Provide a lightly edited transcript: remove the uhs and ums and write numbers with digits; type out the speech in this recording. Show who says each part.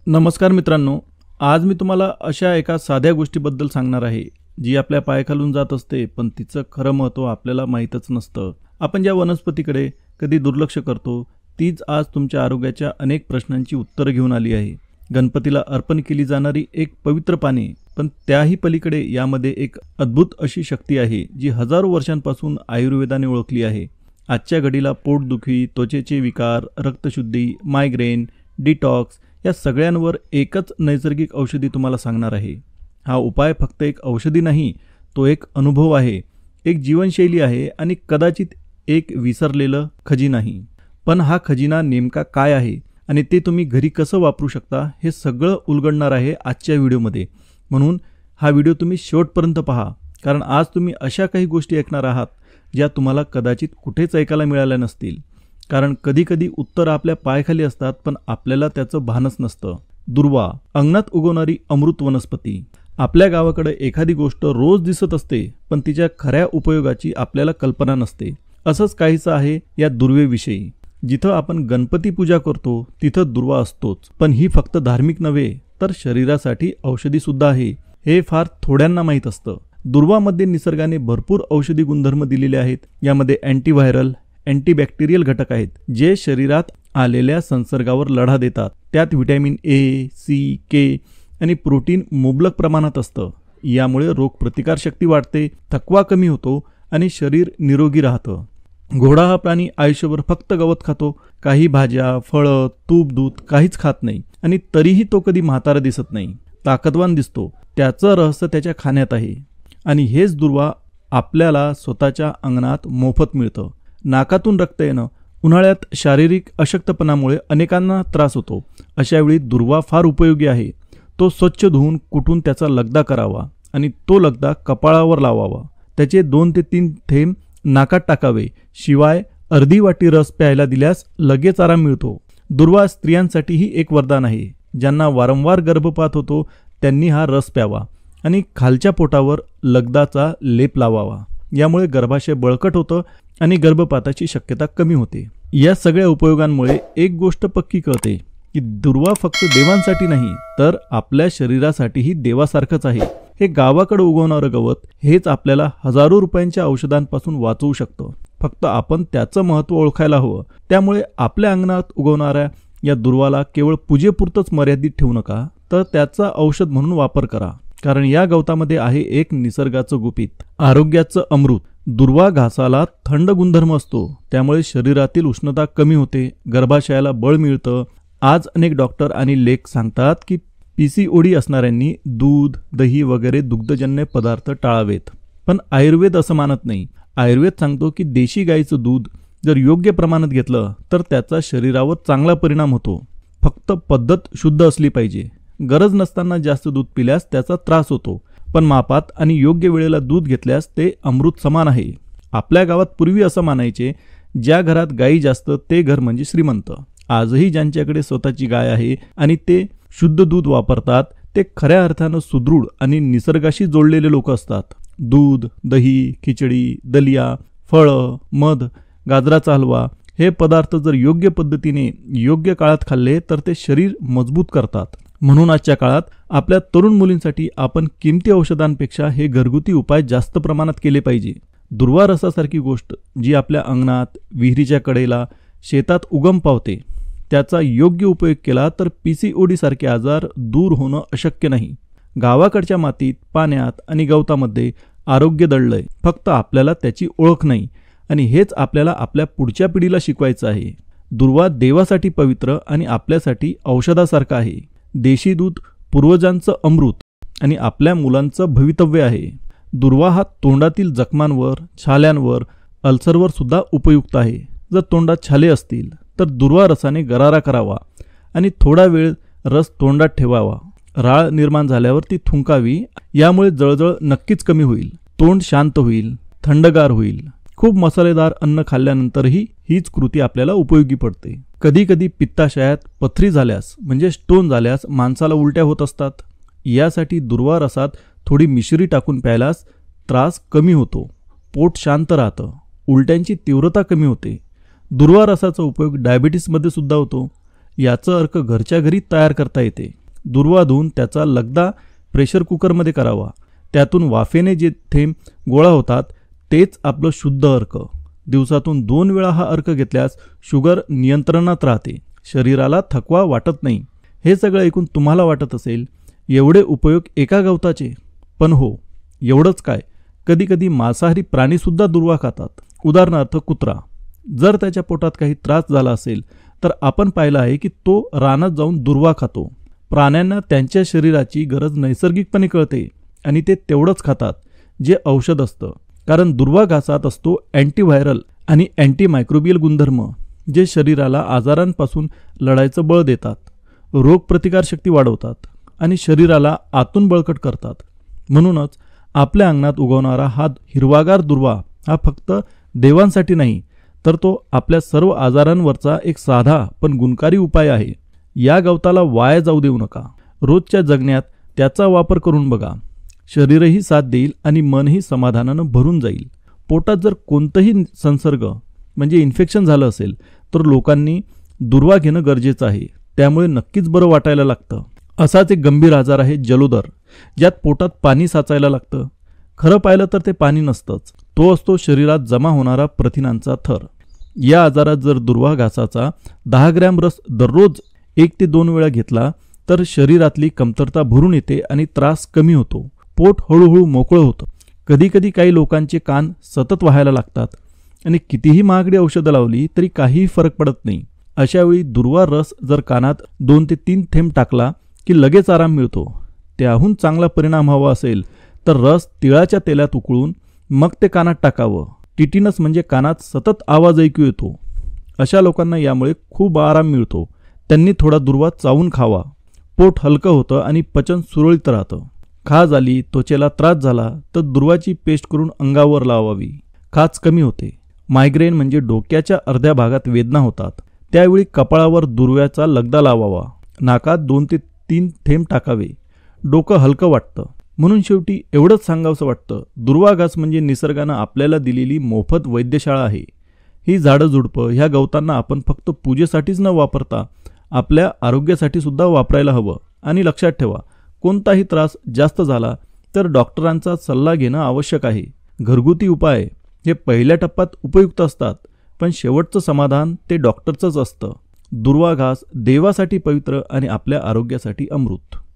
Speaker 1: नमस्कार मित्रांनो, आज मी तुम्हाला अशा एका साध्या गोष्टीबद्दल सांगणार आहे जी आपल्या पायाखालून जात असते, पण तिचं खरं महत्त्व आपल्याला माहीतच नसतं. आपण ज्या वनस्पतीकडे कधी दुर्लक्ष करतो, तीच आज तुमच्या आरोग्याच्या अनेक प्रश्नांची उत्तरं घेऊन आली आहे. गणपतीला अर्पण केली जाणारी एक पवित्र पाने, पण त्याही पलीकडे यामध्ये एक अद्भुत अशी शक्ती आहे जी हजारो वर्षांपासून आयुर्वेदाने ओळखली आहे. आजच्या घडीला पोटदुखी, त्वचेचे विकार, रक्तशुद्धी, मायग्रेन, डिटॉक्स या सगळ्यांवर एकच नैसर्गिक औषधी तुम्हाला सांगणार आहे. हा उपाय फक्त एक औषधी नाही, तो एक अनुभव आहे, एक जीवनशैली आहे आणि कदाचित एक विसरलेलं खजिना नाही. पण हा खजिना नेमका काय आहे आणि ते तुम्ही घरी कसं वापरू शकता हे सगळं उलगडणार आहे आजच्या व्हिडिओमध्ये. म्हणून हा व्हिडिओ तुम्ही शेवटपर्यंत पहा, कारण आज तुम्ही अशा काही गोष्टी ऐकणार आहात ज्या तुम्हाला कदाचित कुठेच ऐकायला मिळाल्या नसतील. कारण कधीकधी उत्तर आपल्या पायाखाली असतात, पण आपल्याला त्याचं भानच नसतं. दुर्वा, अंगणात उगवणारी अमृत वनस्पती. आपल्या गावाकडे एखादी गोष्ट रोज दिसत असते, पण तिच्या खऱ्या उपयोगाची आपल्याला कल्पना नसते. असंच काहीचं आहे या दुर्वेविषयी. जिथं आपण गणपती पूजा करतो तिथं दुर्वा असतोच, पण ही फक्त धार्मिक नव्हे तर शरीरासाठी औषधी सुद्धा आहे, हे फार थोड्यांना माहीत असतं. दुर्वामध्ये निसर्गाने भरपूर औषधी गुणधर्म दिलेले आहेत. यामध्ये अँटीव्हायरल, अँटीबॅक्टेरियल घटक आहेत जे शरीरात आलेल्या संसर्गावर लढा देतात. त्यात व्हिटॅमिन ए, सी, के आणि प्रोटीन मुबलक प्रमाणात असतं. यामुळे रोगप्रतिकारशक्ती वाढते, थकवा कमी होतो आणि शरीर निरोगी राहतं. घोडा हा प्राणी आयुष्यभर फक्त गवत खातो, काही भाज्या, फळं, तूप, दूध काहीच खात नाही आणि तरीही तो कधी म्हातारा दिसत नाही, ताकदवान दिसतो. त्याचं रहस्य त्याच्या खाण्यात आहे. आणि हेच दुर्वा आपल्याला स्वतःच्या अंगणात मोफत मिळतं. नाकातून रक्त येणं, उन्हाळ्यात शारीरिक अशक्तपणामुळे अनेकांना त्रास होतो. अशावेळी दुर्वा फार उपयोगी आहे. तो स्वच्छ धुवून कुटून त्याचा लगदा करावा आणि तो लगदा कपाळावर लावावा. त्याचे 2 ते 3 थेंब नाकात टाकावे. शिवाय अर्धी वाटी रस प्यायला दिल्यास लगेच आराम मिळतो. दुर्वा स्त्रियांसाठीही एक वरदान आहे. ज्यांना वारंवार गर्भपात होतो त्यांनी हा रस प्यावा आणि खालच्या पोटावर लगदाचा लेप लावावा. यामुळे गर्भाशय बळकट होतं आणि गर्भपाताची शक्यता कमी होते. या सगळ्या उपयोगांमुळे एक गोष्ट पक्की कळते की दुर्वा फक्त देवांसाठी नाही तर आपल्या शरीरासाठीही देवासारखंच आहे. हे गावाकडे उगवणारं गवत हेच आपल्याला हजारो रुपयांच्या औषधांपासून वाचवू शकतं. फक्त आपण त्याचं महत्त्व ओळखायला हवं. त्यामुळे आपल्या अंगणात उगवणाऱ्या या दुर्वाला केवळ पूजेपुरतंच मर्यादित ठेवू नका, तर त्याचा औषध म्हणून वापर करा. कारण या गवतामध्ये आहे एक निसर्गाचं गुपित, आरोग्याचं अमृत. दुर्वा घासाला थंड गुणधर्म असतो, त्यामुळे शरीरातील उष्णता कमी होते, गर्भाशयाला बळ मिळतं. आज अनेक डॉक्टर आणि लेख सांगतात की PCOD असणाऱ्यांनी दूध, दही वगैरे दुग्धजन्य पदार्थ टाळावेत. पण आयुर्वेद असं मानत नाही. आयुर्वेद सांगतो की देशी गाईचं दूध जर योग्य प्रमाणात घेतलं तर त्याचा शरीरावर चांगला परिणाम होतो. फक्त पद्धत शुद्ध असली पाहिजे. गरज नसताना जास्त दूध पिल्यास त्याचा त्रास होतो, पण मापात आणि योग्य वेळेला दूध घेतल्यास ते अमृत समान आहे. आपल्या गावात पूर्वी असं मानायचे, ज्या घरात गायी जास्त ते घर म्हणजे श्रीमंत. आजही ज्यांच्याकडे स्वतःची गाय आहे आणि ते शुद्ध दूध वापरतात ते खऱ्या अर्थानं सुदृढ आणि निसर्गाशी जोडलेले लोक असतात. दूध, दही, खिचडी, दलिया, फळं, मध, गाजराचा हलवा हे पदार्थ जर योग्य पद्धतीने योग्य काळात खाल्ले तर ते शरीर मजबूत करतात. म्हणून आजच्या काळात आपल्या तरुण मुलींसाठी आपण किमती औषधांपेक्षा हे घरगुती उपाय जास्त प्रमाणात केले पाहिजे. दुर्वा रसासारखी गोष्ट जी आपल्या अंगणात, विहिरीच्या कडेला, शेतात उगम पावते, त्याचा योग्य उपयोग केला तर PCOD सारखे आजार दूर होणं अशक्य नाही. गावाकडच्या मातीत, पाण्यात आणि गवतामध्ये आरोग्य दडलंय. फक्त आपल्याला त्याची ओळख नाही आणि हेच आपल्याला आपल्या पुढच्या पिढीला शिकवायचं आहे. दुर्वा देवासाठी पवित्र आणि आपल्यासाठी औषधासारखं आहे. देशी दूध पूर्वजांचं अमृत आणि आपल्या मुलांचं भवितव्य आहे. दुर्वा हा तोंडातील जखमांवर, छाल्यांवर, अल्सरवर सुद्धा उपयुक्त आहे. जर तोंडात छाले असतील तर दुर्वा रसाने गरारा करावा आणि थोडा वेळ रस तोंडात ठेवावा. राळ निर्माण झाल्यावर ती थुंकावी. यामुळे जळजळ नक्कीच कमी होईल, तोंड शांत होईल, थंडगार होईल. खूप मसालेदार अन्न खाल्ल्यानंतरही हीच कृती आपल्याला उपयोगी पडते. कधी कधी पित्ताशयात पथरी झाल्यास म्हणजे स्टोन झाल्यास माणसाला उलट्या होत असतात. यासाठी दुर्वा रसात थोडी मिश्री टाकून प्यायलास त्रास कमी होतो, पोट शांत राहतं, उलट्यांची तीव्रता कमी होते. दुर्वा रसाचा उपयोग डायबिटीसमध्ये सुद्धा होतो. याचं अर्क घरच्या घरी तयार करता येते. दुर्वा धुवून त्याचा लगदा प्रेशर कुकरमध्ये करावा. त्यातून वाफेने जे थेंब गोळा होतात तेच आपलं शुद्ध अर्क. दिवसातून 2 वेळा हा अर्क घेतल्यास शुगर नियंत्रणात राहते, शरीराला थकवा वाटत नाही. हे सगळं ऐकून तुम्हाला वाटत असेल एवढे उपयोग एका गवताचे? पण हो, एवढंच काय, कधीकधी मांसाहारी प्राणीसुद्धा दुर्वा खातात. उदाहरणार्थ कुत्रा. जर त्याच्या पोटात काही त्रास झाला असेल तर आपण पाहिलं आहे की तो रानात जाऊन दुर्वा खातो. प्राण्यांना त्यांच्या शरीराची गरज नैसर्गिकपणे कळते आणि ते तेवढंच खातात जे औषध असतं. कारण दुर्वा घासात असतो अँटीव्हायरल आणि अँटीमायक्रोबियल गुणधर्म, जे शरीराला आजारांपासून लढायचं बळ देतात, रोगप्रतिकारशक्ती वाढवतात आणि शरीराला आतून बळकट करतात. म्हणूनच आपल्या अंगणात उगवणारा हा हिरवागार दुर्वा हा फक्त देवांसाठी नाही, तर तो आपल्या सर्व आजारांवरचा एक साधा पण गुणकारी उपाय आहे. या गवताला वाया जाऊ देऊ नका. रोजच्या जगण्यात त्याचा वापर करून बघा. शरीरही साथ देईल आणि मनही समाधानानं भरून जाईल. पोटात जर कोणतंही संसर्ग म्हणजे इन्फेक्शन झालं असेल तर लोकांनी दुर्वा घेणं गरजेचं आहे. त्यामुळे नक्कीच बरं वाटायला लागतं. असाच एक गंभीर आजार आहे जलोदर, ज्यात पोटात पाणी साचायला लागतं. खरं पाहिलं तर ते पाणी नसतंच, तो असतो शरीरात जमा होणारा प्रथिनांचा थर. या आजारात जर दुर्वा घासाचा 10 ग्रॅम रस दररोज 1 ते 2 वेळा घेतला तर शरीरातली कमतरता भरून येते आणि त्रास कमी होतो. पोट हळूहळू मोकळं होतं. कधीकधी काही लोकांचे कान सतत वाहायला लागतात आणि कितीही महागडी औषधं लावली तरी काहीही फरक पडत नाही. अशावेळी दुर्वा रस जर कानात 2 ते 3 थेंब टाकला की लगेच आराम मिळतो. त्याहून चांगला परिणाम हवा असेल तर रस तिळाच्या तेलात उकळून मग ते कानात टाकावं. टिटिनस म्हणजे कानात सतत आवाज ऐकू येतो. अशा लोकांना यामुळे खूप आराम मिळतो. त्यांनी थोडा दुर्वा चावून खावा. पोट हलकं होतं आणि पचन सुरळीत राहतं. खाज आली, त्वचेला त्रास झाला तर दुर्वाची पेस्ट करून अंगावर लावावी. खाज कमी होते. मायग्रेन म्हणजे डोक्याच्या अर्ध्या भागात वेदना होतात, त्यावेळी कपाळावर दुर्व्याचा लगदा लावावा. नाकात 2 ते 3 थेंब टाकावे. डोकं हलकं वाटतं. म्हणून शेवटी एवढंच सांगावंसं वाटतं, दुर्वा घास म्हणजे निसर्गानं आपल्याला दिलेली मोफत वैद्यशाळा आहे. ही झाडं झुडपं ह्या गवतांना आपण फक्त पूजेसाठीच न वापरता आपल्या आरोग्यासाठी सुद्धा वापरायला हवं. आणि लक्षात ठेवा, कोणताही त्रास जास्त झाला तर डॉक्टरांचा सल्ला घेणं आवश्यक आहे. घरगुती उपाय हे पहिल्या टप्प्यात उपयुक्त असतात, पण शेवटचं समाधान ते डॉक्टरचंच असतं. दुर्वा घास देवासाठी पवित्र आणि आपल्या आरोग्यासाठी अमृत.